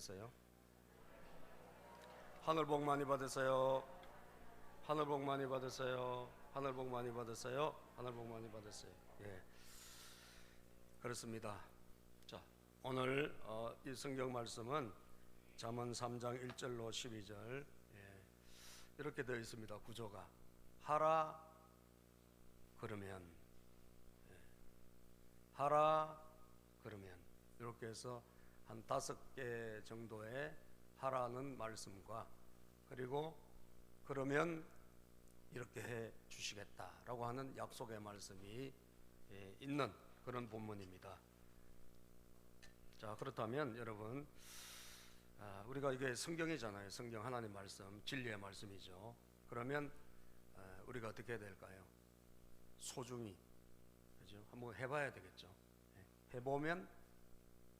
받으세요. 하늘 복 많이 받으세요. 하늘 복 많이 받으세요. 하늘 복 많이 받으세요. 하늘 복 많이 받으세요. 예, 그렇습니다. 자, 오늘 이 성경 말씀은 잠언 3장 1절로 12절 이렇게 되어 있습니다. 구조가 하라 그러면, 하라 그러면, 이렇게 해서 한 5개 정도의 하라는 말씀과, 그리고 그러면 이렇게 해 주시겠다라고 하는 약속의 말씀이 있는 그런 본문입니다. 자, 그렇다면 여러분, 우리가 이게 성경이잖아요. 성경 하나님 말씀, 진리의 말씀이죠. 그러면 우리가 어떻게 해야 될까요? 소중히, 그죠? 한번 해봐야 되겠죠. 해보면,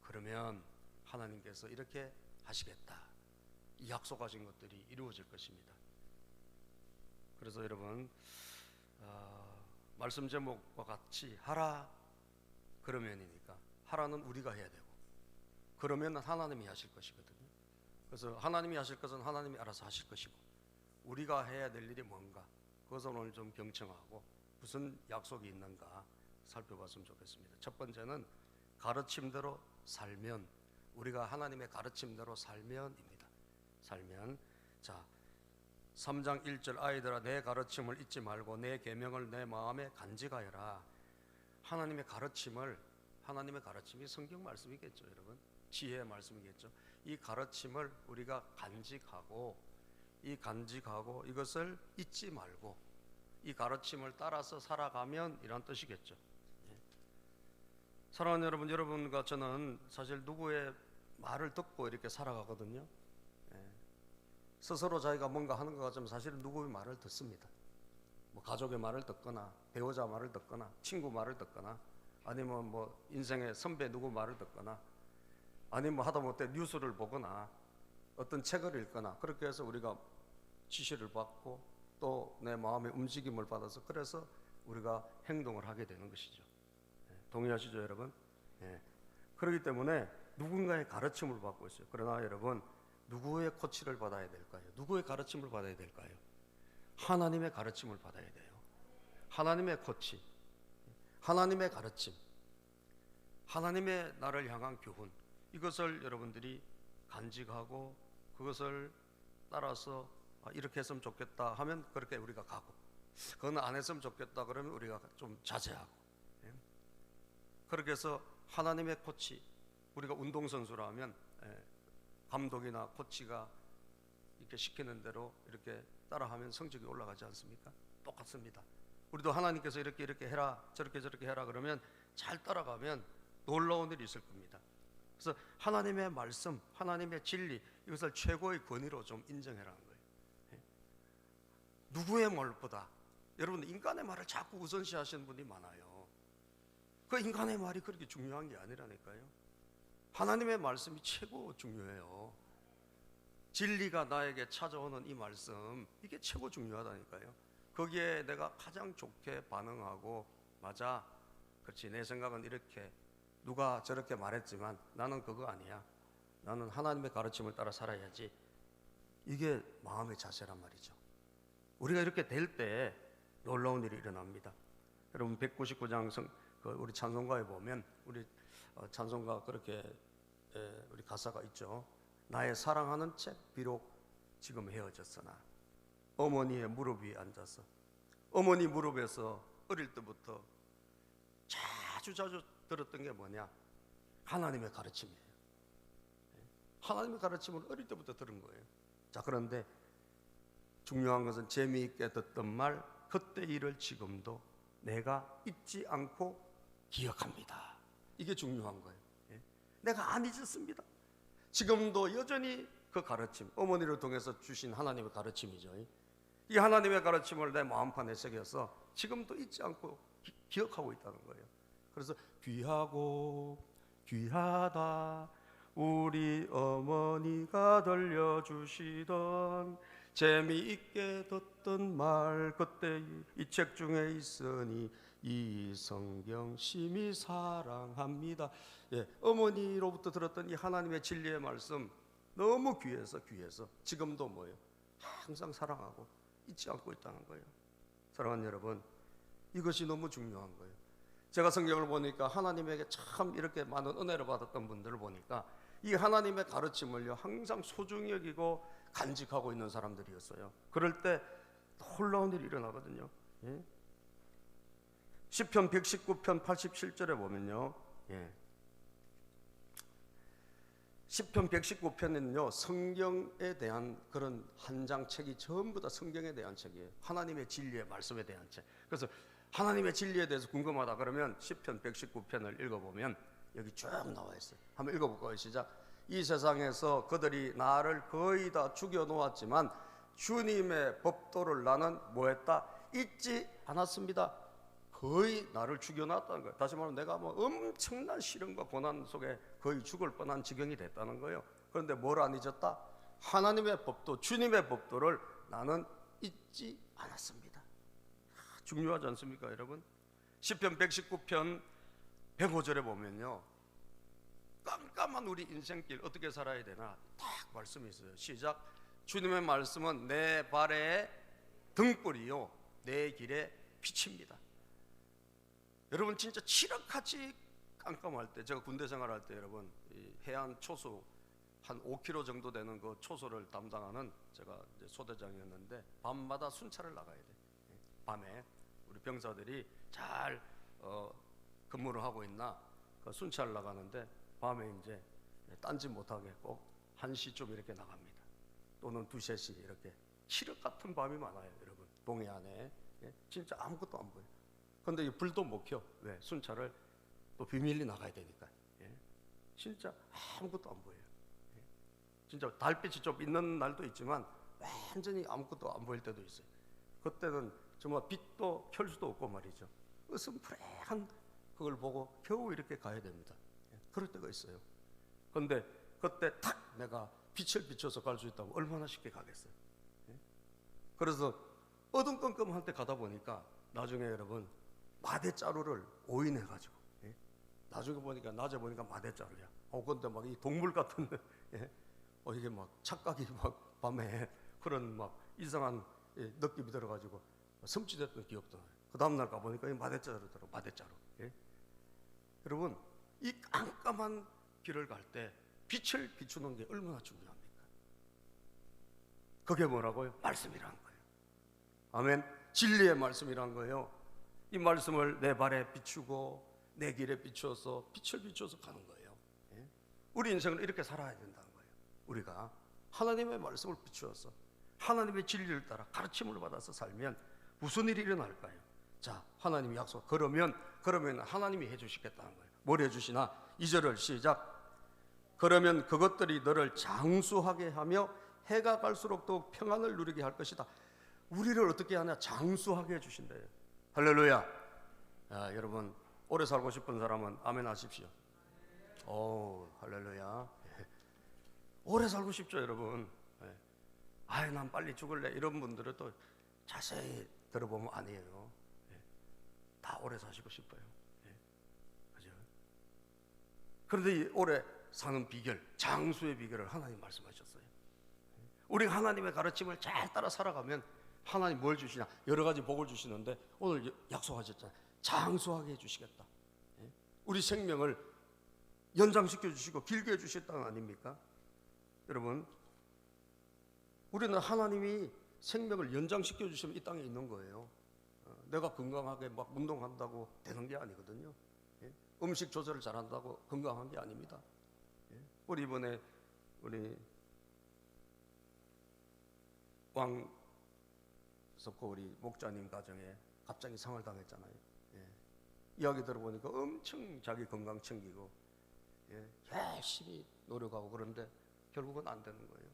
그러면 하나님께서 이렇게 하시겠다, 이 약속하신 것들이 이루어질 것입니다. 그래서 여러분, 말씀 제목과 같이 하라 그러면이니까, 하라는 우리가 해야 되고, 그러면 하나님이 하실 것이거든요. 그래서 하나님이 하실 것은 하나님이 알아서 하실 것이고, 우리가 해야 될 일이 뭔가, 그것을 오늘 좀 경청하고 무슨 약속이 있는가 살펴봤으면 좋겠습니다. 첫 번째는 가르침대로 살면, 우리가 하나님의 가르침대로 살면입니다. 살면. 자, 3장 1절 아이들아 내 가르침을 잊지 말고 내 계명을 내 마음에 간직하여라. 하나님의 가르침을, 하나님의 가르침이 성경 말씀이겠죠. 여러분, 지혜의 말씀이겠죠. 이 가르침을 우리가 간직하고, 이 간직하고 이것을 잊지 말고 이 가르침을 따라서 살아가면, 이런 뜻이겠죠. 사랑하는 여러분, 여러분과 저는 사실 누구의 말을 듣고 이렇게 살아가거든요. 스스로 자기가 뭔가 하는 것 같으면 사실은 누구의 말을 듣습니다. 뭐 가족의 말을 듣거나, 배우자 말을 듣거나, 친구 말을 듣거나, 아니면 뭐 인생의 선배 누구 말을 듣거나, 아니면 하다못해 뉴스를 보거나 어떤 책을 읽거나, 그렇게 해서 우리가 지시를 받고 또 내 마음의 움직임을 받아서, 그래서 우리가 행동을 하게 되는 것이죠. 동의하시죠, 여러분? 그렇기 때문에 누군가의 가르침을 받고 있어요. 그러나 여러분, 누구의 코치를 받아야 될까요? 누구의 가르침을 받아야 될까요? 하나님의 가르침을 받아야 돼요. 하나님의 코치, 하나님의 가르침, 하나님의 나를 향한 교훈, 이것을 여러분들이 간직하고 그것을 따라서 이렇게 했으면 좋겠다 하면 그렇게 우리가 가고, 그건 안 했으면 좋겠다 그러면 우리가 좀 자제하고, 그렇게 해서 하나님의 코치, 우리가 운동선수라면 감독이나 코치가 이렇게 시키는 대로 이렇게 따라하면 성적이 올라가지 않습니까? 똑같습니다. 우리도 하나님께서 이렇게 해라, 저렇게 해라 그러면 잘 따라가면 놀라운 일이 있을 겁니다. 그래서 하나님의 말씀, 하나님의 진리, 이것을 최고의 권위로 좀 인정해라는 거예요. 누구의 말보다, 여러분, 인간의 말을 자꾸 우선시 하시는 분이 많아요. 그 인간의 말이 그렇게 중요한 게 아니라니까요. 하나님의 말씀이 최고 중요해요. 진리가 나에게 찾아오는 이 말씀, 이게 최고 중요하다니까요. 거기에 내가 가장 좋게 반응하고, 맞아, 그렇지, 내 생각은 이렇게, 누가 저렇게 말했지만 나는 그거 아니야, 나는 하나님의 가르침을 따라 살아야지, 이게 마음의 자세란 말이죠. 우리가 이렇게 될 때 놀라운 일이 일어납니다. 여러분, 199장 우리 찬송가에 보면, 우리 찬송가 그렇게 우리 가사가 있죠. 나의 사랑하는 책 비록 지금 헤어졌으나 어머니의 무릎 위에 앉아서, 어머니 무릎에서 어릴 때부터 자주 들었던 게 뭐냐? 하나님의 가르침이에요. 하나님의 가르침을 어릴 때부터 들은 거예요. 자, 그런데 중요한 것은 재미있게 듣던 말, 그때 일을 지금도 내가 잊지 않고 기억합니다. 이게 중요한 거예요. 내가 안 잊었습니다. 지금도 여전히 그 가르침, 어머니를 통해서 주신 하나님의 가르침이죠. 이 하나님의 가르침을 내 마음판에 새겨서 지금도 잊지 않고 기억하고 있다는 거예요. 그래서 귀하고 귀하다 우리 어머니가 들려주시던 재미있게 듣던 말, 그때 이 책 중에 있으니 이 성경 심히 사랑합니다. 어머니로부터 들었던 이 하나님의 진리의 말씀, 너무 귀해서 지금도 뭐예요? 항상 사랑하고 잊지 않고 있다는 거예요. 사랑하는 여러분, 이것이 너무 중요한 거예요. 제가 성경을 보니까 하나님에게 참 이렇게 많은 은혜를 받았던 분들을 보니까 이 하나님의 가르침을요 항상 소중히 여기고 간직하고 있는 사람들이었어요. 그럴 때 놀라운 일이 일어나거든요. 예? 시편 119편 87절에 보면요, 시편 119편은요 성경에 대한 그런 한 장 책이 전부 다 성경에 대한 책이에요. 하나님의 진리의 말씀에 대한 책. 그래서 하나님의 진리에 대해서 궁금하다 그러면 시편 119편을 읽어보면 여기 쭉 나와 있어요. 한번 읽어볼까요? 시작. 이 세상에서 그들이 나를 거의 다 죽여놓았지만 주님의 법도를 나는 뭐했다? 잊지 않았습니다. 거의 나를 죽여놨다는 거예요. 다시 말하면 내가 뭐 엄청난 시련과 고난 속에 거의 죽을 뻔한 지경이 됐다는 거예요. 그런데 뭘 안 잊었다? 하나님의 법도, 주님의 법도를 나는 잊지 않았습니다. 중요하지 않습니까, 여러분? 시편 119편 105절에 보면요, 깜깜한 우리 인생길 어떻게 살아야 되나 딱 말씀이 있어요. 시작. 주님의 말씀은 내 발의 등불이요 내 길의 빛입니다. 여러분 진짜 칠흑같이 깜깜할 때, 제가 군대 생활할 때 여러분 이 해안 초소 한 5km 정도 되는 그 초소를 담당하는 제가 이제 소대장이었는데 밤마다 순찰을 나가야 돼. 밤에 우리 병사들이 잘 근무를 하고 있나 그 순찰을 나가는데 밤에 이제 딴짓 못하게 꼭 1시쯤 이렇게 나갑니다. 또는 2, 3시 이렇게 칠흑 같은 밤이 많아요, 여러분. 동해안에 진짜 아무것도 안 보여요. 근데 이 불도 못 켜. 왜? 순찰을 또 비밀리 나가야 되니까. 진짜 아무것도 안 보여요. 진짜 달빛이 좀 있는 날도 있지만 완전히 아무것도 안 보일 때도 있어요. 그때는 정말 빛도 켤 수도 없고 말이죠. 으슴푸레한 그걸 보고 겨우 이렇게 가야 됩니다. 그럴 때가 있어요. 그런데 그때 탁 내가 빛을 비춰서 갈 수 있다면 얼마나 쉽게 가겠어요. 그래서 어둠컴컴한 때 가다 보니까 나중에 여러분 마대자루를 오인해가지고, 나중에 보니까 낮에 보니까 마대자루야. 근데 막 이 동물 같은 이게 막 착각이 막 밤에 그런 막 이상한 느낌이 들어가지고 섬찟했던 기억도 나요. 그 다음날 가보니까 이 마대자루더라고, 마대자루. 여러분 이 깜깜한 길을 갈 때 빛을 비추는 게 얼마나 중요합니까? 그게 뭐라고요? 말씀이라는 거예요. 아멘. 진리의 말씀이란 거예요. 이 말씀을 내 발에 비추고 내 길에 비추어서 빛을 비추어서 가는 거예요. 우리 인생은 이렇게 살아야 된다는 거예요. 우리가 하나님의 말씀을 비추어서 하나님의 진리를 따라 가르침을 받아서 살면 무슨 일이 일어날까요? 자, 하나님이 약속. 그러면 하나님이 해주시겠다는 거예요. 뭘 해주시나? 2절을 시작. 그러면 그것들이 너를 장수하게 하며 해가 갈수록 더욱 평안을 누리게 할 것이다. 우리를 어떻게 하냐? 장수하게 해주신대요. 할렐루야. 여러분 오래 살고 싶은 사람은 아멘 하십시오. 오, 할렐루야. 오래 살고 싶죠, 여러분. 난 빨리 죽을래. 이런 분들은 또 자세히 들어보면 아니에요. 다 오래 사시고 싶어요. 그죠? 그런데 이 오래 사는 비결, 장수의 비결을 하나님 말씀하셨어요. 우리가 하나님의 가르침을 잘 따라 살아가면 하나님 뭘 주시냐? 여러 가지 복을 주시는데 오늘 약속하셨잖아요. 장수하게 해주시겠다. 우리 생명을 연장시켜 주시고 길게 해주셨다는 아닙니까? 여러분, 우리는 하나님이 생명을 연장시켜 주시면 이 땅에 있는 거예요. 내가 건강하게 막 운동한다고 되는 게 아니거든요. 음식 조절을 잘한다고 건강한 게 아닙니다. 우리 이번에 우리 왕석호 우리 목자님 가정에 갑자기 상을 당했잖아요. 이야기 들어보니까 엄청 자기 건강 챙기고 열심히 노력하고 그런데 결국은 안 되는 거예요.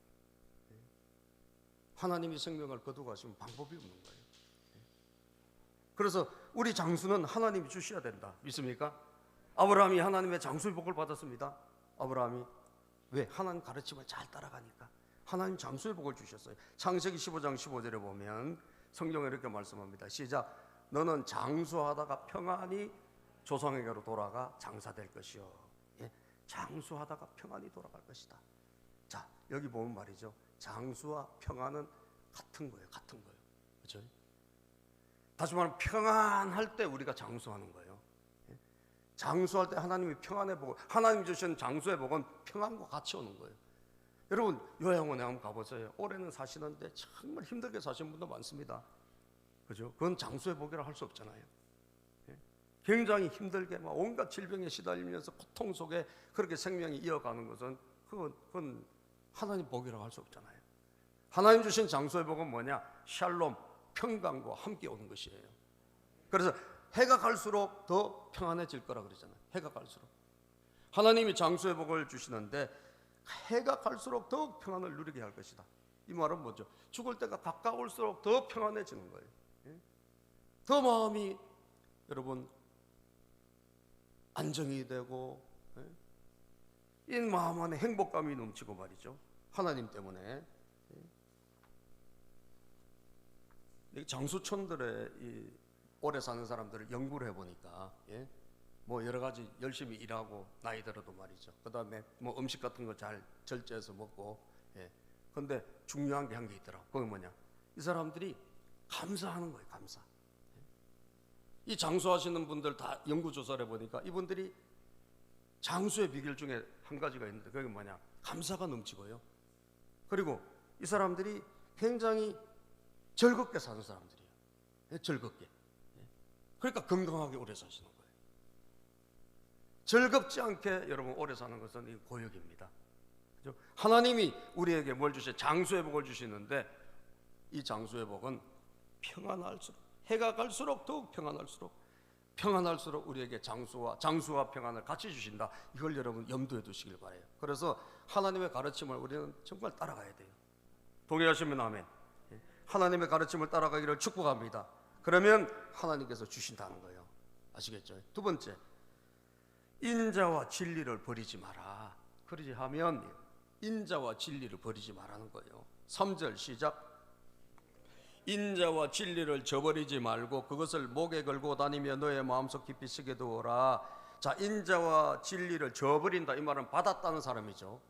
하나님이 생명을 거두가시면 방법이 없는 거예요. 그래서 우리 장수는 하나님이 주셔야 된다. 믿습니까? 아브라함이 하나님의 장수의 복을 받았습니다. 아브라함이 왜? 하나님 가르침을 잘 따라가니까 하나님 장수의 복을 주셨어요. 창세기 15장 15절에 보면 성경에 이렇게 말씀합니다. 시작. 너는 장수하다가 평안히 조상에게로 돌아가 장사될 것이요. 장수하다가 평안히 돌아갈 것이다. 자, 여기 보면 말이죠, 장수와 평안은 같은 거예요. 같은 거예요. 그렇죠? 다시 말하면 평안할 때 우리가 장수하는 거예요. 장수할 때 하나님이 평안의 복을, 하나님 주신 장수의 복은 평안과 같이 오는 거예요. 여러분 요양원에 한번 가보세요. 올해는 사시는데 정말 힘들게 사시는 분도 많습니다. 그죠? 그건 장수의 복이라 할 수 없잖아요. 굉장히 힘들게 막 온갖 질병에 시달리면서 고통 속에 그렇게 생명이 이어가는 것은 그건 하나님 복이라고 할 수 없잖아요. 하나님 주신 장수의 복은 뭐냐? 샬롬, 평강과 함께 오는 것이에요. 그래서 해가 갈수록 더 평안해질 거라 그러잖아요. 해가 갈수록 하나님이 장수의 복을 주시는데 해가 갈수록 더욱 평안을 누리게 할 것이다. 이 말은 뭐죠? 죽을 때가 가까울수록 더 평안해지는 거예요. 더 마음이 여러분 안정이 되고 이 마음 안에 행복감이 넘치고 말이죠. 하나님 때문에. 장수촌들의 이 오래 사는 사람들을 연구를 해보니까 뭐 여러 가지 열심히 일하고 나이 들어도 말이죠. 그 다음에 뭐 음식 같은 거 잘 절제해서 먹고. 그런데 중요한 게 한 게 있더라고. 그게 뭐냐? 이 사람들이 감사하는 거예요. 감사. 이 장수하시는 분들 다 연구조사를 해보니까 이분들이 장수의 비결 중에 한 가지가 있는데 그게 뭐냐? 감사가 넘치고요. 그리고 이 사람들이 굉장히 즐겁게 사는 사람들이에요. 즐겁게. 그러니까 건강하게 오래 사시는 거예요. 즐겁지 않게 여러분 오래 사는 것은 고역입니다. 그죠? 하나님이 우리에게 뭘 주셔? 장수의 복을 주시는데 이 장수의 복은 평안할수록, 해가 갈수록 더욱 평안할수록 우리에게 장수와 평안을 같이 주신다. 이걸 여러분 염두에 두시길 바라요. 그래서 하나님의 가르침을 우리는 정말 따라가야 돼요. 동의하시면 아멘. 하나님의 가르침을 따라가기를 축복합니다. 그러면 하나님께서 주신다는 거예요. 아시겠죠? 두 번째, 인자와 진리를 버리지 마라. 그러지 하면 인자와 진리를 버리지 말라는 거예요. 3절 시작. 인자와 진리를 저버리지 말고 그것을 목에 걸고 다니며 너의 마음속 깊이 새겨 두어라. 자, 인자와 진리를 저버린다. 이 말은 받았다는 사람이죠.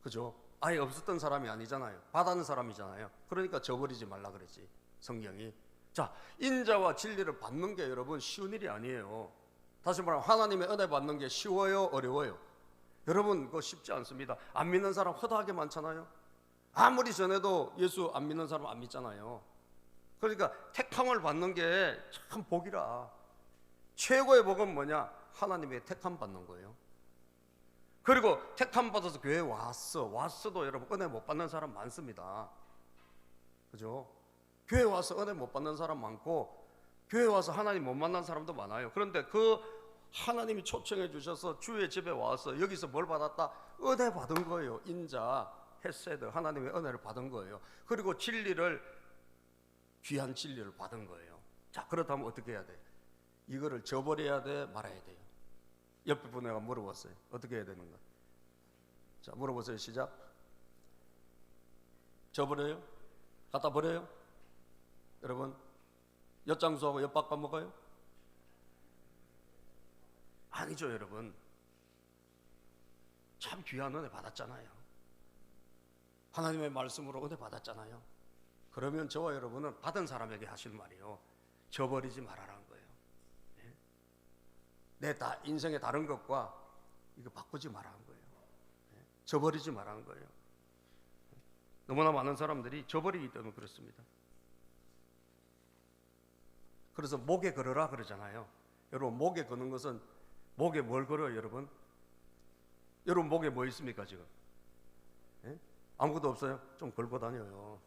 그죠? 아예 없었던 사람이 아니잖아요. 받았는 사람이잖아요. 그러니까 저버리지 말라 그랬지, 성경이. 자, 인자와 진리를 받는 게 여러분 쉬운 일이 아니에요. 다시 말하면 하나님의 은혜 받는 게 쉬워요, 어려워요? 여러분 그거 쉽지 않습니다. 안 믿는 사람 허다하게 많잖아요. 아무리 전해도 예수 안 믿는 사람 안 믿잖아요. 그러니까 택함을 받는 게 참 복이라. 최고의 복은 뭐냐? 하나님의 택함 받는 거예요. 그리고 택함 받아서 교회에 왔어도 여러분 은혜 못 받는 사람 많습니다. 그죠? 교회 와서 은혜 못 받는 사람 많고 교회 와서 하나님 못 만난 사람도 많아요. 그런데 그 하나님이 초청해 주셔서 주의 집에 와서 여기서 뭘 받았다? 은혜 받은 거예요. 인자, 헤세드, 하나님의 은혜를 받은 거예요. 그리고 귀한 진리를 받은 거예요. 자, 그렇다면 어떻게 해야 돼? 이거를 저버려야 돼, 말아야 돼요? 옆에 분에가 물어봤어요. 어떻게 해야 되는가? 자, 물어보세요. 시작. 저버려요? 갖다 버려요? 여러분, 엿장수하고 엿밥 까먹어요? 아니죠, 여러분. 참 귀한 은혜 받았잖아요. 하나님의 말씀으로 은혜 받았잖아요. 그러면 저와 여러분은 받은 사람에게 하시는 말이에요. 저버리지 말아라는 거예요. 내 인생의 다른 것과 이거 바꾸지 말라는 거예요. 저버리지 말라는 거예요. 너무나 많은 사람들이 저버리기 때문에 그렇습니다. 그래서 목에 걸어라 그러잖아요. 여러분 목에 거는 것은 목에 뭘 걸어요, 여러분? 여러분 목에 뭐 있습니까 지금? 아무것도 없어요? 좀 걸고 다녀요.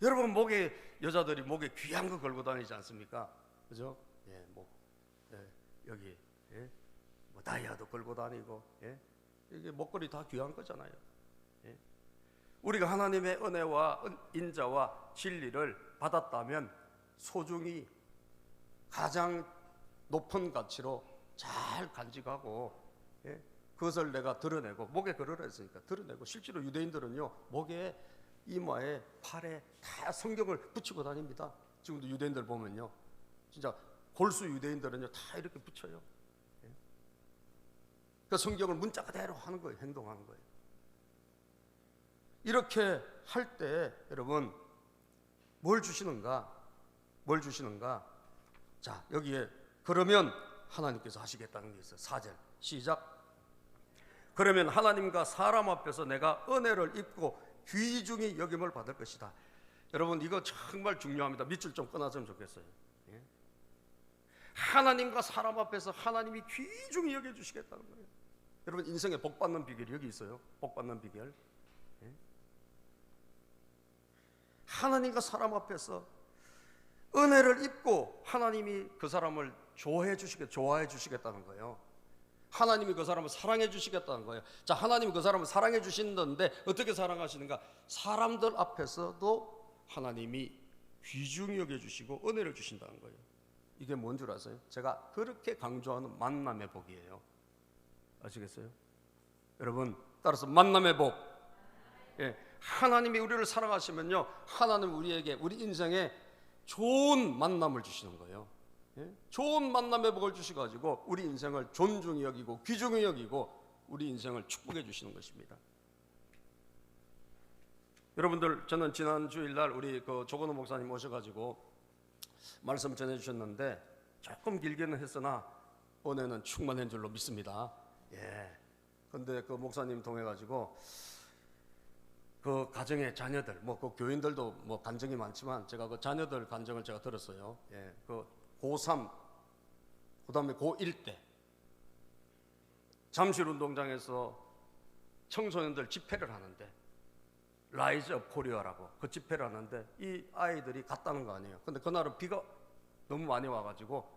여러분 여자들이 목에 귀한 거 걸고 다니지 않습니까? 그죠? 여기 뭐 다이아도 걸고 다니고 이게 목걸이 다 귀한 거잖아요. 우리가 하나님의 은혜와 인자와 진리를 받았다면 소중히 가장 높은 가치로 잘 간직하고 그것을 내가 드러내고 목에 걸으라 했으니까 드러내고 실제로 유대인들은요 목에 이마에 팔에 다 성경을 붙이고 다닙니다. 지금도 유대인들 보면요 진짜 골수 유대인들은요 다 이렇게 붙여요. 그 성경을 문자 그대로 하는 거예요. 행동하는 거예요. 이렇게 할 때 여러분 뭘 주시는가? 뭘 주시는가? 자, 여기에 그러면 하나님께서 하시겠다는 게 있어요. 4절 시작. 그러면 하나님과 사람 앞에서 내가 은혜를 입고 귀중히 여김을 받을 것이다. 여러분 이거 정말 중요합니다. 밑줄 좀 끊어주면 좋겠어요. 예? 하나님과 사람 앞에서 하나님이 귀중히 여겨주시겠다는 거예요. 여러분 인생에 복 받는 비결이 여기 있어요. 복 받는 비결. 예? 하나님과 사람 앞에서 은혜를 입고 하나님이 그 사람을 좋아해 주시겠다는 거예요. 하나님이 그 사람을 사랑해 주시겠다는 거예요. 자, 하나님이 그 사람을 사랑해 주시는데 어떻게 사랑하시는가? 사람들 앞에서도 하나님이 귀중히 여겨 주시고 은혜를 주신다는 거예요. 이게 뭔 줄 아세요? 제가 그렇게 강조하는 만남의 복이에요. 아시겠어요? 여러분 따라서 만남의 복. 예, 하나님이 우리를 사랑하시면요, 하나님 우리에게 우리 인생에 좋은 만남을 주시는 거예요. 예? 좋은 만남의 복을 주셔가지고 우리 인생을 존중히 여기고 귀중히 여기고 우리 인생을 축복해 주시는 것입니다. 여러분들, 저는 지난 주일날 우리 그 조건호 목사님 오셔가지고 말씀 전해주셨는데 조금 길게는 했으나 은혜는 충만한 줄로 믿습니다. 예. 근데 그 목사님 통해가지고 그 가정의 자녀들, 뭐 그 교인들도 뭐 간증이 많지만 제가 그 자녀들 간증을 제가 들었어요. 예. 그 고3, 그 다음에 고1 때 잠실운동장에서 청소년들 집회를 하는데 라이즈 업 코리아라고 그 집회를 하는데 이 아이들이 갔다는 거 아니에요. 근데 그날은 비가 너무 많이 와가지고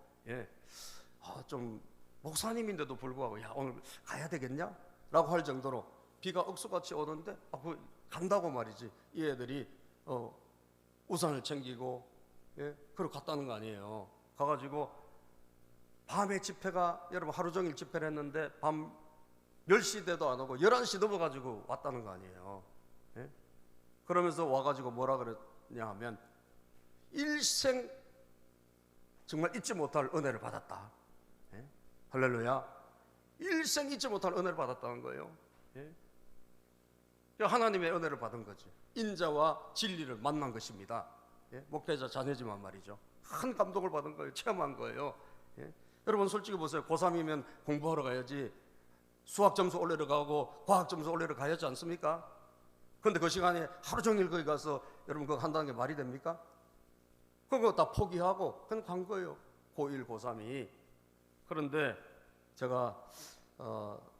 좀 목사님인데도 불구하고 야 오늘 가야 되겠냐? 라고 할 정도로 비가 억수같이 오는데 간다고 말이지. 이 애들이 우산을 챙기고 그러고 갔다는 거 아니에요. 가가지고 밤에 집회가 여러분 하루 종일 집회를 했는데 밤 10시 돼도 안 오고 11시 넘어가지고 왔다는 거 아니에요. 예? 그러면서 와가지고 뭐라 그랬냐 하면 일생 정말 잊지 못할 은혜를 받았다. 예? 할렐루야. 일생 잊지 못할 은혜를 받았다는 거예요. 예? 하나님의 은혜를 받은 거지. 인자와 진리를 만난 것입니다. 예? 목회자 자녀지만 말이죠. 큰 감동을 받은 거예요. 체험한 거예요. 예? 여러분 솔직히 보세요. 고3이면 공부하러 가야지 수학 점수 올리러 가고 과학 점수 올리러 가야지 않습니까? 그런데 그 시간에 하루 종일 거기 가서 여러분 그거 한다는 게 말이 됩니까? 그거 다 포기하고 그냥 간 거예요. 고1, 고3이. 그런데 제가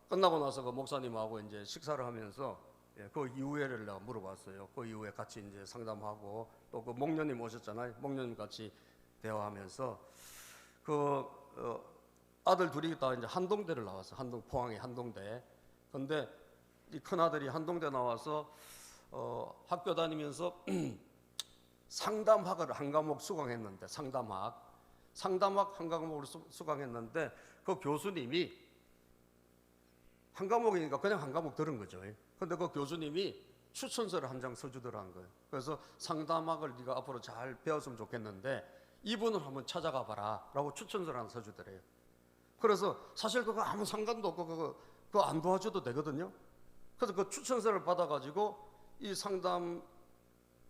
끝나고 나서 그 목사님하고 이제 식사를 하면서 그 이후에를 내가 물어봤어요. 그 이후에 같이 이제 상담하고 또 그 목련님 오셨잖아요. 목련님 같이 대화하면서 아들 둘이 다 이제 한동대를 나왔어. 포항의 한동대. 근데 이 큰 아들이 한동대 나와서 학교 다니면서 상담학을 한 과목 수강했는데 상담학 한 과목을 수강했는데 그 교수님이 한 과목이니까 그냥 한 과목 들은 거죠. 근데 그 교수님이 추천서를 한 장 써주더라는 거예요. 그래서 상담학을 네가 앞으로 잘 배웠으면 좋겠는데 이분을 한번 찾아가 봐라 라고 추천서를 하나 써주더래요. 그래서 사실 그거 아무 상관도 없고 그거 안 도와줘도 되거든요. 그래서 그 추천서를 받아가지고 이 상담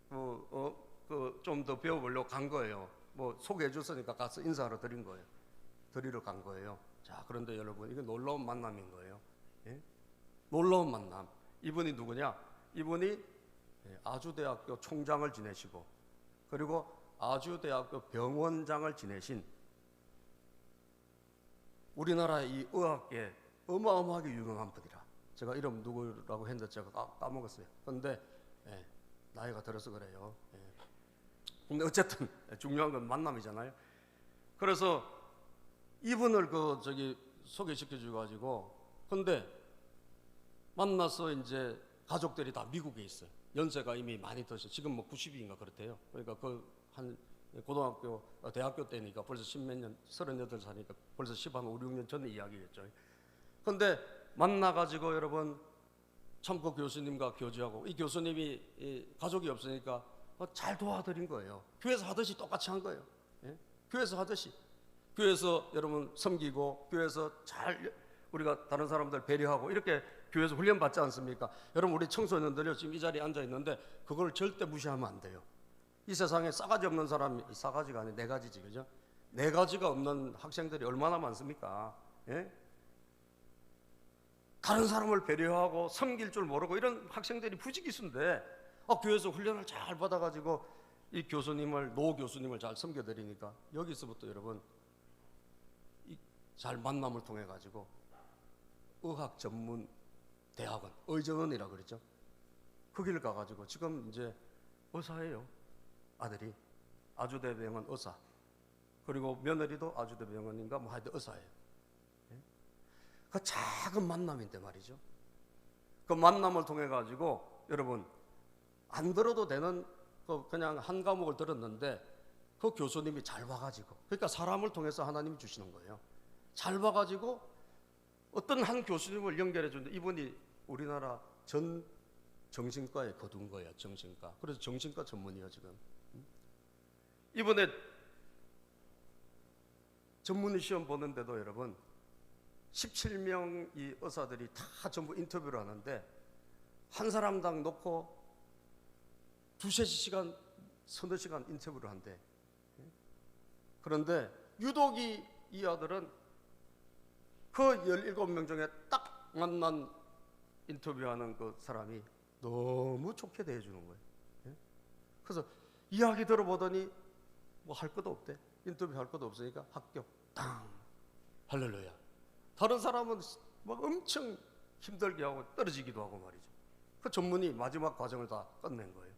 좀 더 배워보려고 간 거예요. 뭐 소개해 줬으니까 가서 인사하러 드리러 간 거예요. 자, 그런데 여러분 이게 놀라운 만남인 거예요. 예? 놀라운 만남. 이분이 누구냐? 이분이 아주대학교 총장을 지내시고 그리고 아주대학교 병원장을 지내신 우리나라의 이 의학계 어마어마하게 유명한 분이라. 제가 이름 누구라고 했는데 제가 까먹었어요. 그런데 나이가 들어서 그래요. 근데 어쨌든 중요한 건 만남이잖아요. 그래서 이분을 소개시켜 주가지고 근데 만나서 이제 가족들이 다 미국에 있어요. 연세가 이미 많이 드셔. 지금 뭐 90인가 그렇대요. 그러니까 한 고등학교, 대학교 때니까 벌써 10몇 년, 38살이니까 벌써 5, 6년 전의 이야기겠죠. 근데 만나가지고 여러분 참 그 교수님과 교제하고 이 교수님이 가족이 없으니까 잘 도와드린 거예요. 교회에서 하듯이 똑같이 한 거예요. 예? 교회에서 하듯이. 교회에서 여러분 섬기고 교회에서 잘 우리가 다른 사람들 배려하고 이렇게 교회에서 훈련 받지 않습니까? 여러분 우리 청소년들이 지금 이 자리에 앉아 있는데 그걸 절대 무시하면 안 돼요. 이 세상에 싸가지 없는 사람이, 싸가지가 아니라 네 가지지, 그죠? 네 가지가 없는 학생들이 얼마나 많습니까? 예? 다른 사람을 배려하고 섬길 줄 모르고 이런 학생들이 부지기수인데 교회에서 훈련을 잘 받아가지고 이 교수님을, 노 교수님을 잘 섬겨드리니까 여기서부터 여러분 잘 만남을 통해 가지고 의학 전문 대학원, 의전원이라고 그랬죠. 거기를 가가지고 지금 이제 의사예요. 아들이 아주대병원 의사, 그리고 며느리도 아주대병원인가 뭐 하여튼 의사예요. 그 작은 만남인데 말이죠. 그 만남을 통해 가지고 여러분 안 들어도 되는 그냥 한 과목을 들었는데 그 교수님이 잘 봐가지고, 그러니까 사람을 통해서 하나님이 주시는 거예요. 잘 봐가지고 어떤 한 교수님을 연결해 주는데 이분이 우리나라 전 정신과에 거둔 거예요. 정신과. 그래서 정신과 전문이에요 지금. 이번에 전문의 시험 보는데도 여러분 17명 이 의사들이 다 전부 인터뷰를 하는데 한 사람당 놓고 두세 시간, 서너 시간 인터뷰를 한대. 그런데 유독 이 아들은 그 17명 중에 딱 만난 인터뷰하는 그 사람이 너무 좋게 대해주는 거예요. 그래서 이야기 들어보더니 뭐 할 것도 없대. 인터뷰 할 것도 없으니까 합격. 땅. 할렐루야. 다른 사람은 막 엄청 힘들게 하고 떨어지기도 하고 말이죠. 그 전문의 마지막 과정을 다 끝낸 거예요.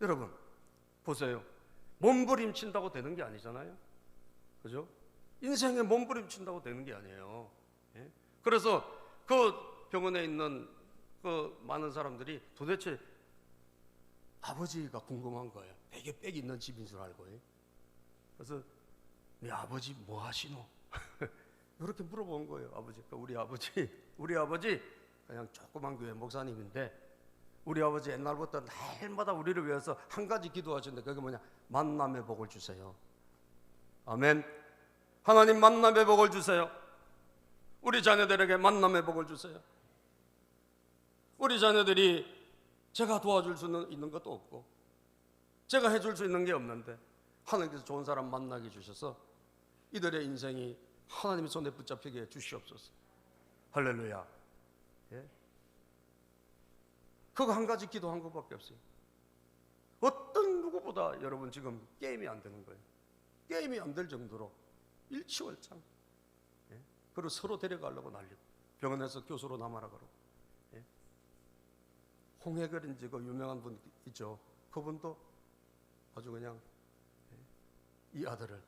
여러분 보세요. 몸부림친다고 되는 게 아니잖아요. 그죠? 인생에 몸부림친다고 되는 게 아니에요. 그래서 그 병원에 있는 그 많은 사람들이 도대체 아버지가 궁금한 거예요. 되게 빽 있는 집인 줄 알고요. 그래서 네 아버지 뭐 하시노? 이렇게 물어본 거예요. 아버지가 우리 아버지 그냥 조그만 교회 목사님인데 우리 아버지 옛날부터 날마다 우리를 위해서 한 가지 기도하시는데 그게 뭐냐? 만남의 복을 주세요. 아멘. 하나님 만남의 복을 주세요. 우리 자녀들에게 만남의 복을 주세요. 우리 자녀들이 제가 도와줄 수 있는 것도 없고 제가 해줄 수 있는 게 없는데 하나님께서 좋은 사람 만나게 주셔서 이들의 인생이 하나님의 손에 붙잡히게 주시옵소서. 할렐루야. 예? 그거 한 가지 기도한 것밖에 없어요. 어떤 누구보다 여러분 지금 게임이 안 되는 거예요. 게임이 안 될 정도로 일치월장. 예? 그리고 서로 데려가려고 난리고 병원에서 교수로 남아라 그러고. 예? 홍해걸인지 그 유명한 분 있죠. 그분도 아주 그냥 이 아들을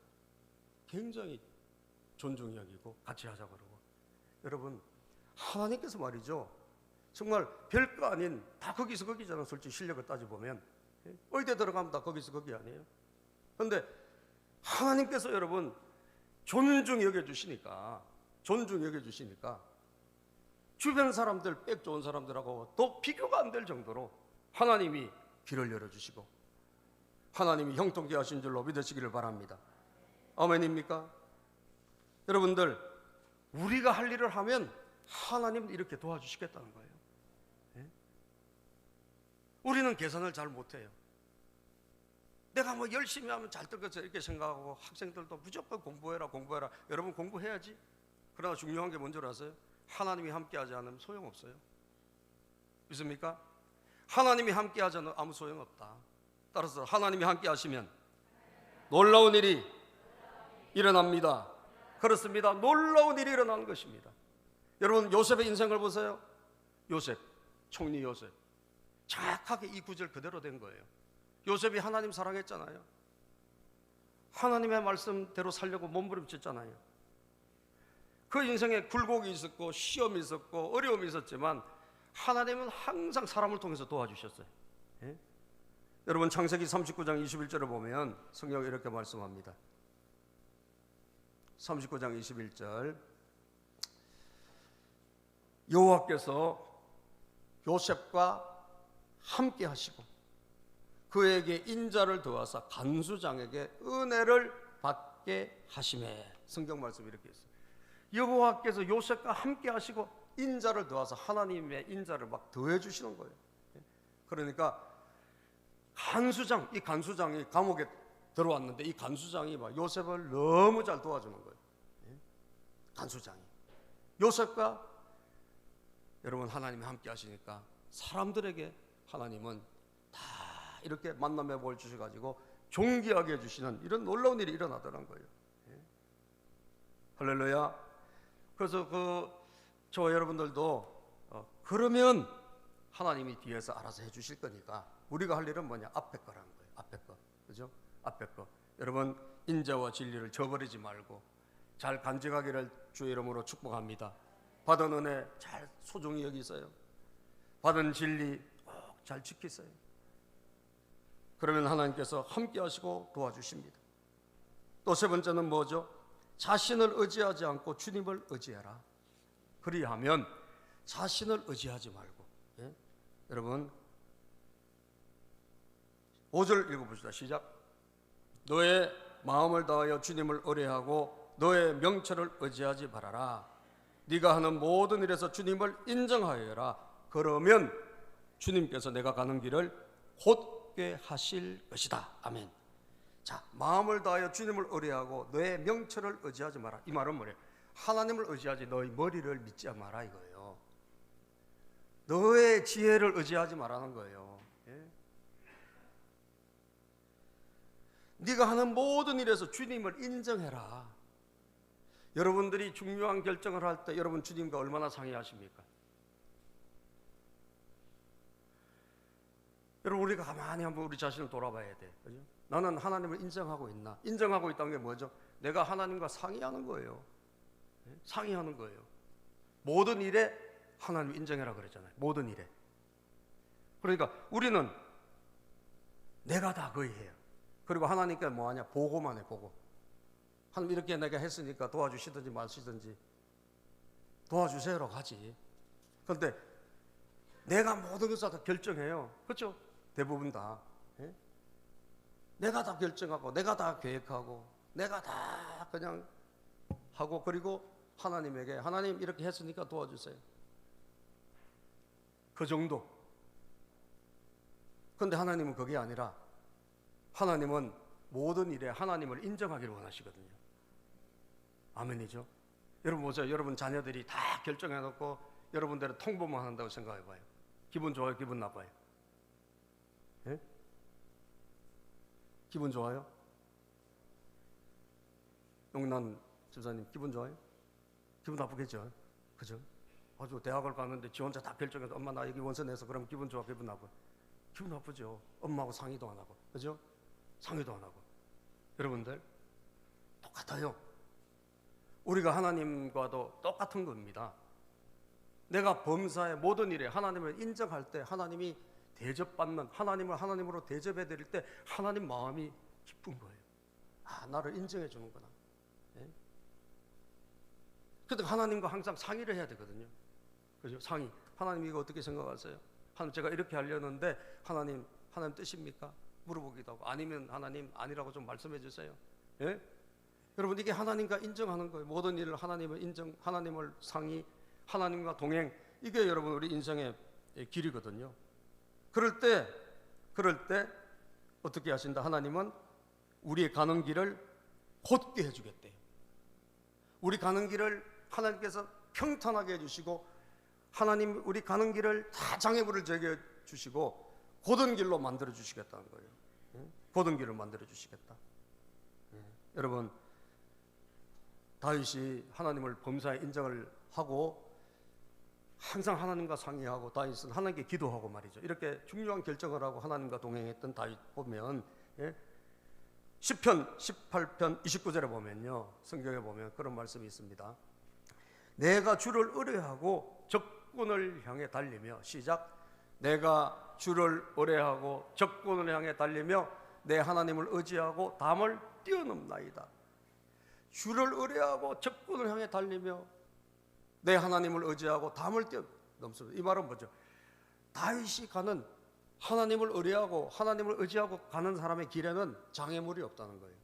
굉장히 존중히 여기고 같이 하자 그러고. 여러분 하나님께서 말이죠, 정말 별거 아닌 다 거기서 거기잖아. 솔직히 실력을 따져보면 의대 들어가면 다 거기서 거기 아니에요. 그런데 하나님께서 여러분 존중히 여겨주시니까 주변 사람들, 빽 좋은 사람들하고 또 비교가 안 될 정도로 하나님이 길을 열어주시고 하나님이 형통케 하신 줄로 믿으시기를 바랍니다. 아멘입니까? 여러분들 우리가 할 일을 하면 하나님 이렇게 도와주시겠다는 거예요. 예? 우리는 계산을 잘 못해요. 내가 뭐 열심히 하면 잘 될 것처럼 이렇게 생각하고 학생들도 무조건 공부해라. 여러분 공부해야지. 그러나 중요한 게 뭔지 아세요? 하나님이 함께하지 않으면 소용없어요. 믿습니까? 하나님이 함께하지 않으면 아무 소용없다. 따라서 하나님이 함께하시면 놀라운 일이 일어납니다. 그렇습니다. 놀라운 일이 일어나는 것입니다. 여러분 요셉의 인생을 보세요. 요셉, 총리 요셉, 정확하게 이 구절 그대로 된 거예요. 요셉이 하나님 사랑했잖아요. 하나님의 말씀대로 살려고 몸부림쳤잖아요. 그 인생에 굴곡이 있었고 시험이 있었고 어려움이 있었지만 하나님은 항상 사람을 통해서 도와주셨어요. 예? 여러분 창세기 39장 21절을 보면 성경이 이렇게 말씀합니다. 39장 21절, 여호와께서 요셉과 함께 하시고 그에게 인자를 더하사 간수장에게 은혜를 받게 하시매. 성경 말씀이 이렇게 있어요. 여호와께서 요셉과 함께 하시고 인자를 더하사 하나님의 인자를 막 더해 주시는 거예요. 그러니까 이 간수장이 감옥에 들어왔는데 이 간수장이 막 요셉을 너무 잘 도와주는 거예요. 간수장이 요셉과 여러분 하나님이 함께 하시니까 사람들에게 하나님은 다 이렇게 만남의 복을 주셔가지고 존귀하게 해주시는 이런 놀라운 일이 일어나더란 거예요. 할렐루야. 그래서 저 여러분들도 그러면 하나님이 뒤에서 알아서 해주실 거니까 우리가 할 일은 뭐냐? 앞에 거라는 거예요. 앞에 거, 그죠? 앞에 거. 여러분 인자와 진리를 저버리지 말고 잘 간직하기를 주의 이름으로 축복합니다. 받은 은혜 잘 소중히 여기세요. 받은 진리 꼭 잘 지키세요. 그러면 하나님께서 함께 하시고 도와주십니다. 또 세 번째는 뭐죠? 자신을 의지하지 않고 주님을 의지해라. 그리하면 자신을 의지하지 말고, 여러분 5절 읽어봅시다. 시작. 너의 마음을 다하여 주님을 의뢰하고 너의 명철을 의지하지 말아라. 네가 하는 모든 일에서 주님을 인정하여라. 그러면 주님께서 내가 가는 길을 곧게 하실 것이다. 아멘. 자, 마음을 다하여 주님을 의뢰하고 너의 명철을 의지하지 마라. 이 말은 뭐래요? 하나님을 의지하지 너의 머리를 믿지 마라 이거예요. 너의 지혜를 의지하지 말라는 거예요. 네가 하는 모든 일에서 주님을 인정해라. 여러분들이 중요한 결정을 할 때 여러분 주님과 얼마나 상의하십니까? 여러분 우리가 가만히 한번 우리 자신을 돌아봐야 돼. 그죠? 나는 하나님을 인정하고 있나? 인정하고 있다는 게 뭐죠? 내가 하나님과 상의하는 거예요. 상의하는 거예요. 모든 일에 하나님 인정해라 그랬잖아요. 모든 일에. 그러니까 우리는 내가 다 거의 해요. 그리고 하나님께 뭐하냐? 보고만 해. 보고. 하나님 이렇게 내가 했으니까 도와주시든지 마시든지 도와주세요라고 하지. 그런데 내가 모든 것을 다 결정해요. 그렇죠? 대부분 다. 내가 다 결정하고 내가 다 계획하고 내가 다 그냥 하고 그리고 하나님에게 하나님 이렇게 했으니까 도와주세요. 그 정도. 그런데 하나님은 그게 아니라 하나님은 모든 일에 하나님을 인정하기를 원하시거든요. 아멘이죠? 여러분 보세요. 여러분 자녀들이 다 결정해놓고 여러분들은 통보만 한다고 생각해봐요. 기분 좋아요? 기분 나빠요? 예? 기분 좋아요? 용난 집사님 기분 좋아요? 기분 나쁘겠죠? 그죠? 아주 대학을 가는데 지 혼자 다 결정해서 엄마 나 여기 원서 내서 그럼 기분 좋아? 기분 나빠? 기분 나쁘죠? 엄마하고 상의도 안 하고. 그죠? 상의도 안 하고. 여러분들 똑같아요. 우리가 하나님과도 똑같은 겁니다. 내가 범사의 모든 일에 하나님을 인정할 때 하나님이 대접받는 하나님을 하나님으로 대접해 드릴 때 하나님 마음이 기쁜 거예요. 아, 나를 인정해 주는구나. 그래서 하나님과 항상 상의를 해야 되거든요. 그죠? 상의. 하나님 이거 어떻게 생각하세요? 하나님 제가 이렇게 하려는데 하나님 뜻입니까? 물어보기도 하고 아니면 하나님 아니라고 좀 말씀해 주세요. 예? 여러분 이게 하나님과 인정하는 거예요. 모든 일을 하나님을 인정, 하나님을 상의, 하나님과 동행. 이게 여러분 우리 인생의 길이거든요. 그럴 때 어떻게 하신다? 하나님은 우리의 가는 길을 곧게 해주겠대요. 우리 가는 길을 하나님께서 평탄하게 해주시고 하나님 우리 가는 길을 다 장애물을 제거해 주시고 곧은 길로 만들어 주시겠다는 거예요. 곧은 길을 만들어 주시겠다. 여러분 다윗이 하나님을 범사에 인정을 하고 항상 하나님과 상의하고 다윗은 하나님께 기도하고 말이죠. 이렇게 중요한 결정을 하고 하나님과 동행했던 다윗 보면 시편 18편 29절에 보면요. 성경에 보면 그런 말씀이 있습니다. 내가 주를 의뢰하고 적군을 향해 달리며 시작. 내가 주를 의뢰하고 적군을 향해 달리며 내 하나님을 의지하고 담을 뛰어넘나이다. 주를 의뢰하고 적군을 향해 달리며 내 하나님을 의지하고 담을 뛰어넘습니다. 이 말은 뭐죠? 다윗이 가는 하나님을 의뢰하고 하나님을 의지하고 가는 사람의 길에는 장애물이 없다는 거예요.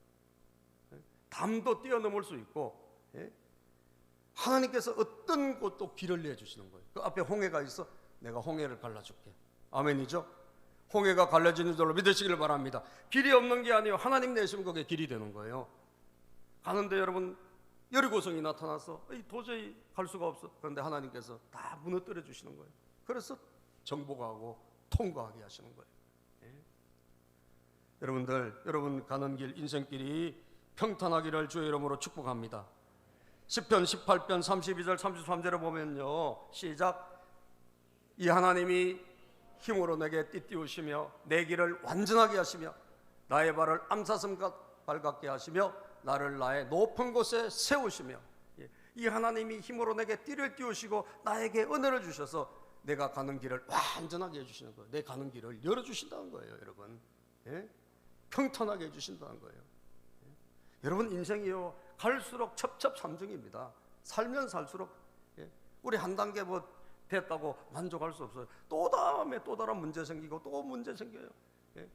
담도 뛰어넘을 수 있고 하나님께서 어떤 곳도 길을 내주시는 거예요. 그 앞에 홍해가 있어, 내가 홍해를 갈라줄게. 아멘이죠? 홍해가 갈라지는 줄로 믿으시길 바랍니다. 길이 없는 게 아니에요. 하나님 내시면 그게 길이 되는 거예요. 가는데 여러분, 여리고성이 나타나서 도저히 갈 수가 없어. 그런데 하나님께서 다 무너뜨려 주시는 거예요. 그래서 정복하고 통과하게 하시는 거예요. 예. 여러분들, 여러분 가는 길, 인생길이 평탄하기를 주의 이름으로 축복합니다. 시편 18편 32절 33절에 보면요, 시작. 이 하나님이 힘으로 내게 띠띠우시며 내 길을 완전하게 하시며 나의 발을 암사슴 같게 하시며 나를 나의 높은 곳에 세우시며. 이 하나님이 힘으로 내게 띠를 띄우시고 나에게 은혜를 주셔서 내가 가는 길을 완전하게 해주시는 거예요. 내 가는 길을 열어주신다는 거예요, 여러분. 예? 평탄하게 해주신다는 거예요. 예? 여러분, 인생이요, 갈수록 첩첩산중입니다. 살면 살수록. 예? 우리 한 단계 뭐 됐다고 만족할 수 없어요. 또 다음에 또 다른 문제 생기고 또 문제 생겨요. 예?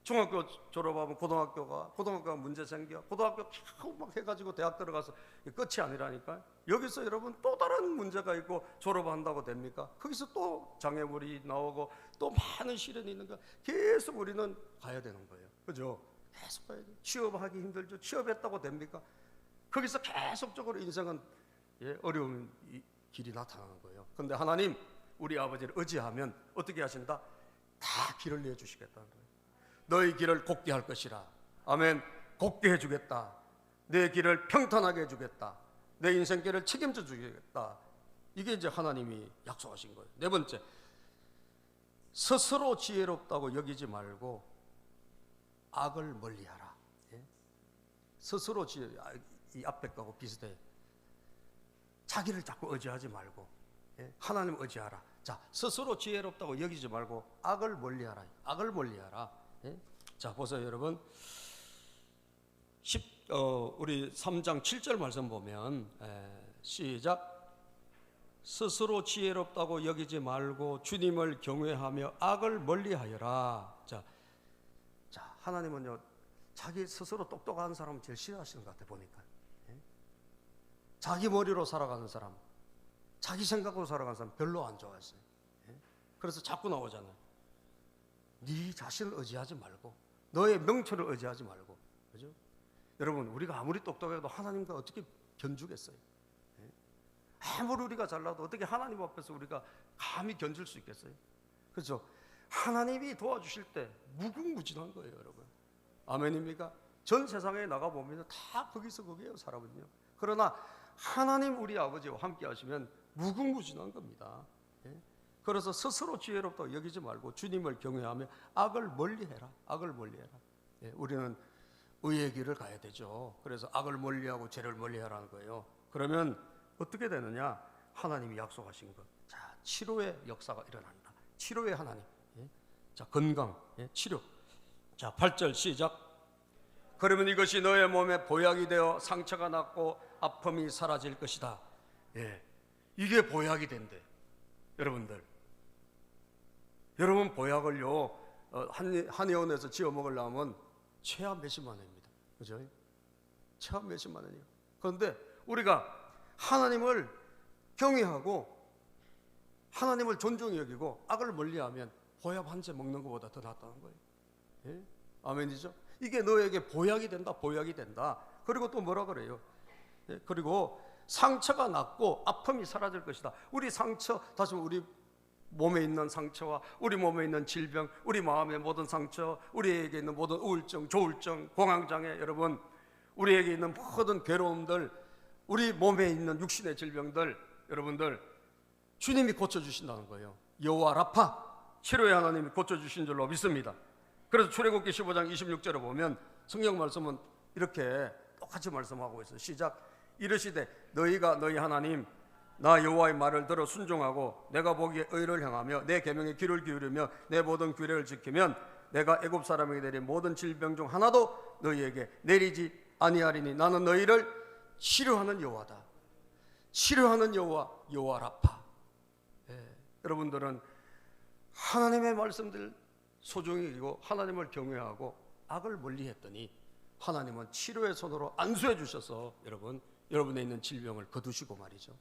중학교 졸업하면 고등학교가 문제 생겨. 고등학교 겨우 막 해가지고 대학 들어가서 끝이 아니라니까. 여기서 여러분 또 다른 문제가 있고 졸업한다고 됩니까? 거기서 또 장애물이 나오고 또 많은 시련이 있는 거. 계속 우리는 가야 되는 거예요. 그죠? 계속 가야 돼요. 취업하기 힘들죠. 취업했다고 됩니까? 거기서 계속적으로 인생은 어려운 길이 나타나는 거예요. 그런데 하나님, 우리 아버지를 의지하면 어떻게 하신다? 다 길을 내주시겠다는 거예요. 너희 길을 곱게 할 것이라. 아멘. 곱게 해주겠다. 내 길을 평탄하게 해주겠다. 내 인생길을 책임져 주겠다. 이게 이제 하나님이 약속하신 거예요. 네 번째, 스스로 지혜롭다고 여기지 말고 악을 멀리하라. 예? 스스로 이 앞에 거하고 비슷해요. 자기를 자꾸 의지하지 말고 하나님 의지하라. 자, 스스로 지혜롭다고 여기지 말고 악을 멀리하라. 악을 멀리하라. 자, 보세요, 여러분. 우리 3장 7절 말씀 보면 시작. 스스로 지혜롭다고 여기지 말고 주님을 경외하며 악을 멀리하여라. 자, 하나님은요, 자기 스스로 똑똑한 사람을 제일 싫어하시는 것 같아 보니까. 자기 머리로 살아가는 사람, 자기 생각으로 살아가는 사람 별로 안 좋아했어요. 그래서 자꾸 나오잖아요. 네 자신을 의지하지 말고, 너의 명철을 의지하지 말고, 그죠? 여러분, 우리가 아무리 똑똑해도 하나님과 어떻게 견주겠어요? 아무리 우리가 잘나도 어떻게 하나님 앞에서 우리가 감히 견줄 수 있겠어요? 그죠? 하나님이 도와주실 때 무궁무진한 거예요, 여러분. 아멘입니까? 전 세상에 나가보면 다 거기서 거기에요, 사람은요. 그러나 하나님 우리 아버지와 함께 하시면 무궁무진한 겁니다. 그래서 스스로 지혜롭다고 여기지 말고 주님을 경외하며 악을 멀리해라. 악을 멀리해라. 우리는 의의 길을 가야 되죠. 그래서 악을 멀리하고 죄를 멀리하라는 거예요. 그러면 어떻게 되느냐? 하나님이 약속하신 것. 자, 치료의 역사가 일어난다. 치료의 하나님. 자, 건강, 치료. 자, 8절 시작. 그러면 이것이 너의 몸에 보약이 되어 상처가 낫고 아픔이 사라질 것이다. 이게 보약이 된대. 여러분 보약을요, 한의원에서 지어 먹으려면 최하 몇십만 원입니다. 그죠? 최하 몇십만 원이에요. 그런데 우리가 하나님을 경외하고 하나님을 존중히 여기고 악을 멀리하면 보약 한 채 먹는 것보다 더 낫다는 거예요. 아멘이죠? 이게 너에게 보약이 된다, 보약이 된다. 그리고 또 뭐라 그래요? 그리고 상처가 낫고 아픔이 사라질 것이다. 우리 상처, 다시 우리 몸에 있는 상처와 우리 몸에 있는 질병, 우리 마음의 모든 상처, 우리에게 있는 모든 우울증, 조울증, 공황장애, 여러분, 우리에게 있는 모든 괴로움들, 우리 몸에 있는 육신의 질병들, 여러분들 주님이 고쳐주신다는 거예요. 여호와 라파, 치료의 하나님이 고쳐주신 줄로 믿습니다. 그래서 출애굽기 15장 26절에 보면 성경 말씀은 이렇게 똑같이 말씀하고 있어요. 시작. 이르시되 너희가 너희 하나님 나 여호와의 말을 들어 순종하고 내가 보기에 의를 행하며 내 계명에 귀를 기울이며 내 모든 규례를 지키면 내가 애굽 사람에게 내린 모든 질병 중 하나도 너희에게 내리지 아니하리니 나는 너희를 치료하는 여호와다. 치료하는 여호와 라파. 여러분들은 하나님의 말씀들 소중히 여기고 하나님을 경외하고 악을 멀리했더니 하나님은 치료의 손으로 안수해 주셔서 여러분 여러분에 있는 질병을 거두시고 말이죠.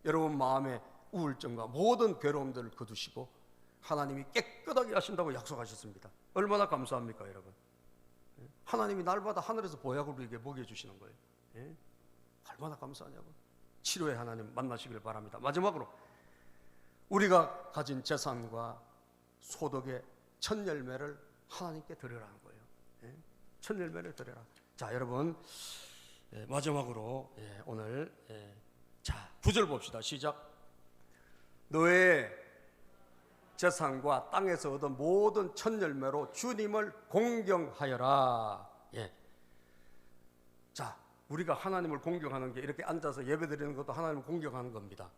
여러분 마음의 우울증과 모든 괴로움들을 거두시고 하나님이 깨끗하게 하신다고 약속하셨습니다. 얼마나 감사합니까, 여러분? 하나님이 날마다 하늘에서 보약을 우리에게 먹여주시는 거예요. 예? 얼마나 감사하냐고. 치료의 하나님 만나시길 바랍니다. 마지막으로 우리가 가진 재산과 소득의 첫 열매를 하나님께 드리라는 거예요. 예? 첫 열매를 드려라. 자, 여러분, 마지막으로 오늘 자, 9절 봅시다. 시작. 너의 재산과 땅에서 얻은 모든 첫 열매로 주님을 공경하여라. 예. 자, 우리가 하나님을 공경하는 게 이렇게 앉아서 예배드리는 것도 하나님을 공경하는 겁니다.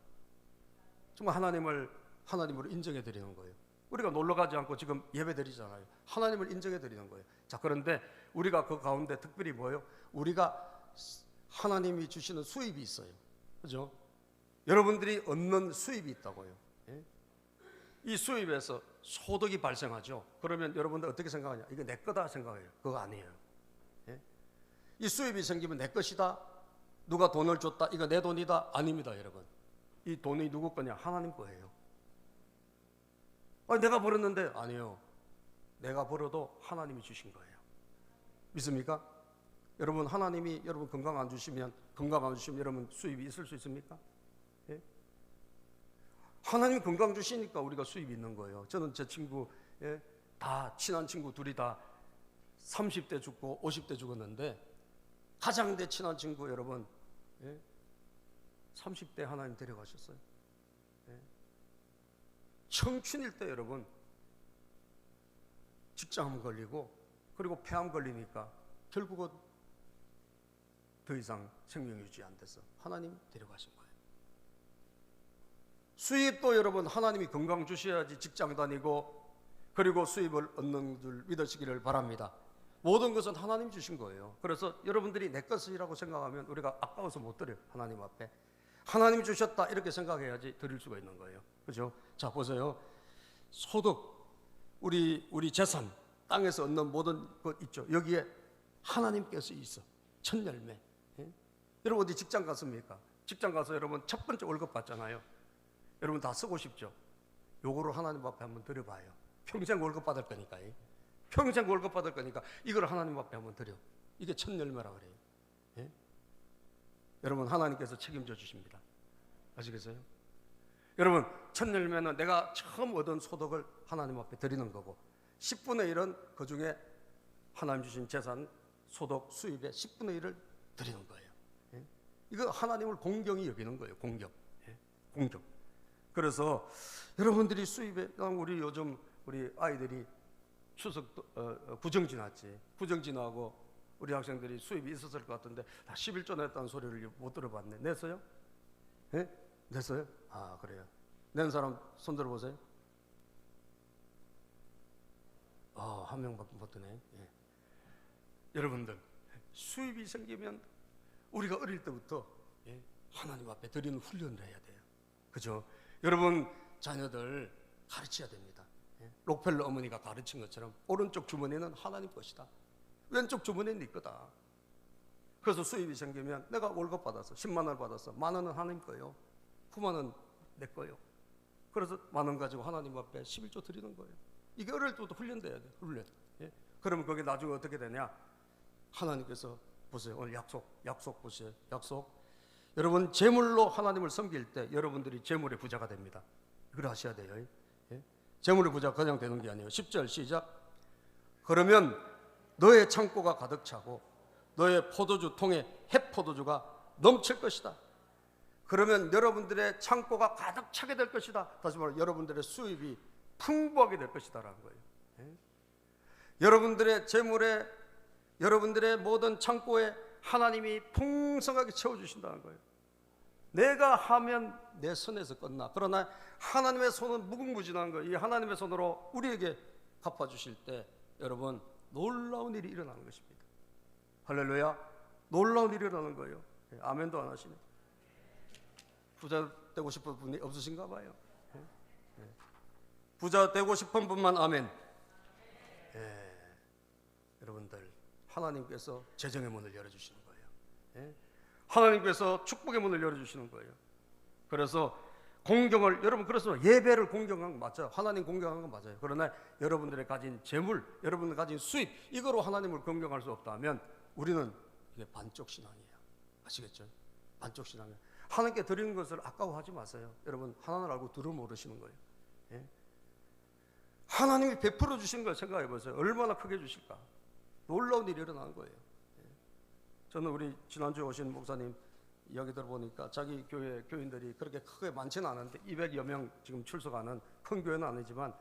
정말 하나님으로 인정해 드리는 거예요. 우리가 놀러 가지 않고 지금 예배 드리잖아요. 하나님을 인정해 드리는 거예요. 자, 그런데 우리가 그 가운데 특별히 뭐예요? 우리가 하나님이 주시는 수입이 있어요. 그죠? 여러분들이 얻는 수입이 있다고요. 예? 이 수입에서 소득이 발생하죠. 그러면 여러분들 어떻게 생각하냐? 이거 내 거다 생각해요. 그거 아니에요. 예? 이 수입이 생기면 내 것이다. 누가 돈을 줬다. 이거 내 돈이다. 아닙니다, 여러분. 이 돈이 누구 거냐? 하나님 거예요. 아니, 내가 벌었는데 아니에요. 내가 벌어도 하나님이 주신 거예요. 믿습니까? 여러분, 하나님이 여러분 건강 안 주시면 여러분 수입이 있을 수 있습니까? 예? 하나님이 건강 주시니까 우리가 수입이 있는 거예요. 저는 제 친구, 다 친한 친구 둘이 다 30대 죽고 50대 죽었는데 가장 내 친한 친구 여러분 30대 하나님 데려가셨어요. 청춘일 때 여러분 직장암 걸리고 그리고 폐암 걸리니까 결국은 더 이상 생명 유지 안 돼서 하나님 데려가신 거예요. 수입도 여러분 하나님이 건강 주셔야지 직장 다니고 그리고 수입을 얻는 줄 믿으시기를 바랍니다. 모든 것은 하나님 주신 거예요. 그래서 여러분들이 내 것이라고 생각하면 우리가 아까워서 못 드려요. 하나님 앞에 하나님이 주셨다 이렇게 생각해야지 드릴 수가 있는 거예요. 그죠? 자, 보세요. 소득, 우리 재산, 땅에서 얻는 모든 것 있죠. 여기에 하나님께서 있어. 첫 열매. 여러분 어디 직장 갔습니까? 직장 가서 여러분 첫 번째 월급 받잖아요. 여러분 다 쓰고 싶죠? 요거로 하나님 앞에 한번 드려봐요. 평생 월급 받을 거니까. 평생 월급 받을 거니까 이걸 하나님 앞에 한번 드려. 이게 첫 열매라 그래요. 예? 여러분 하나님께서 책임져 주십니다. 아시겠어요? 여러분 첫 열매는 내가 처음 얻은 소득을 하나님 앞에 드리는 거고 10분의 1은 그 중에 하나님 주신 재산, 소득, 수입의 10분의 1을 드리는 거예요. 예? 이거 하나님을 공경히 여기는 거예요. 공경. 예? 공경. 그래서 여러분들이 수입에 요즘 우리 아이들이 추석 구정 지났지. 구정 지나고 우리 학생들이 수입이 있었을 것 같은데 다 11조 냈다는 소리를 못 들어봤네. 냈어요? 예? 냈어요? 아, 그래요. 낸 사람 손 들어보세요. 한 명밖에 못 드네. 예. 여러분들 수입이 생기면 우리가 어릴 때부터 하나님 앞에 드리는 훈련을 해야 돼요. 그죠? 여러분 자녀들 가르쳐야 됩니다. 록펠러 어머니가 가르친 것처럼 오른쪽 주머니는 하나님 것이다. 왼쪽 주머니는 네 거다. 그래서 수입이 생기면 내가 월급 받아서 10만 원을 받았어. 만 원은 하나님 거예요. 9만 원 내 거예요. 그래서 만 원 가지고 하나님 앞에 11조 드리는 거예요. 이게 어릴 때부터 훈련돼야 돼. 훈련. 예? 그러면 그게 나중에 어떻게 되냐? 하나님께서 보세요. 오늘 약속 보세요. 약속. 여러분 재물로 하나님을 섬길 때 여러분들이 재물의 부자가 됩니다. 이걸 하셔야 돼요. 예? 재물의 부자가 그냥 되는 게 아니에요. 10절 시작. 그러면 너의 창고가 가득 차고 너의 포도주 통에 햇포도주가 넘칠 것이다. 그러면 여러분들의 창고가 가득 차게 될 것이다. 다시 말해 여러분들의 수입이 풍부하게 될 것이다라는 거예요. 예? 여러분들의 재물에 여러분들의 모든 창고에 하나님이 풍성하게 채워주신다는 거예요. 내가 하면 내 손에서 끝나. 그러나 하나님의 손은 무궁무진한 거예요. 이 하나님의 손으로 우리에게 갚아주실 때 여러분 놀라운 일이 일어나는 것입니다. 할렐루야. 놀라운 일이 일어나는 거예요. 아멘도 안 하시네. 부자 되고 싶은 분이 없으신가 봐요. 부자 되고 싶은 분만 아멘. 여러분들 하나님께서 재정의 문을 열어주시는 거예요. 하나님께서 축복의 문을 열어주시는 거예요. 그래서 공경을, 여러분 그래서 예배를 공경한 거 맞아요. 하나님 공경한 거 맞아요. 그러나 여러분들의 가진 재물, 여러분들 가진 수입, 이거로 하나님을 공경할 수 없다면 우리는 이게 반쪽 신앙이에요. 아시겠죠? 반쪽 신앙이에요. 하나님께 드리는 것을 아까워하지 마세요. 여러분 하나님을 알고 들어 모르시는 거예요. 예? 하나님이 베풀어 주신 걸 생각해 보세요. 얼마나 크게 주실까? 놀라운 일이 일어나는 거예요. 예? 저는 우리 지난주에 오신 목사님 이야기 들어보니까 자기 교회 교인들이 그렇게 크게 많지는 않은데 200여 명 지금 출석하는 큰 교회는 아니지만,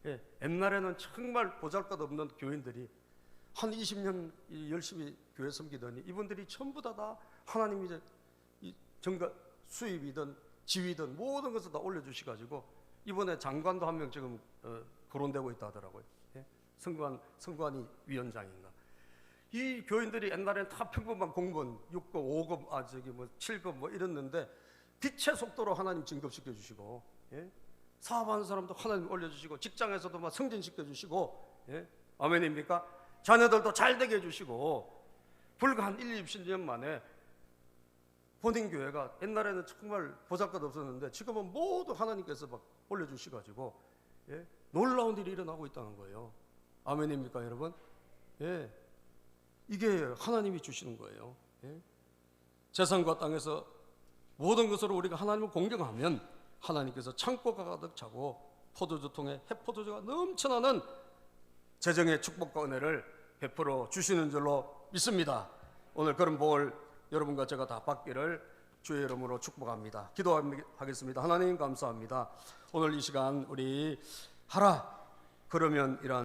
예, 옛날에는 정말 보잘것없는 교인들이 한 20년 열심히 교회 섬기더니 이분들이 전부 다 하나님이 이제 이 정가 수입이든 지위든 모든 것을 다 올려주시가지고 이번에 장관도 한 명 지금 거론되고 있다 하더라고요. 예? 성관이 위원장인가. 이 교인들이 옛날엔 다 평범한 공무원 6급, 5급, 7급 뭐 이랬는데 빛의 속도로 하나님 진급시켜 주시고, 예? 사업하는 사람도 하나님 올려주시고, 직장에서도 막 승진시켜 주시고, 예? 아멘입니까? 자녀들도 잘 되게 해주시고, 불과 한 1, 20년 만에 본인 교회가 옛날에는 정말 보잘것 없었는데 지금은 모두 하나님께서 막 올려주시가지고, 예? 놀라운 일이 일어나고 있다는 거예요. 아멘입니까 여러분? 예. 이게 하나님이 주시는 거예요. 예? 세상과 땅에서 모든 것으로 우리가 하나님을 공경하면 하나님께서 창고가 가득 차고 포도주통에 해포도주가 넘쳐나는 재정의 축복과 은혜를 베풀어 주시는 줄로 믿습니다. 오늘 그런 복을 여러분과 제가 다 받기를 주의 이름으로 축복합니다. 기도하겠습니다. 하나님 감사합니다. 오늘 이 시간 우리 하라 그러면 이란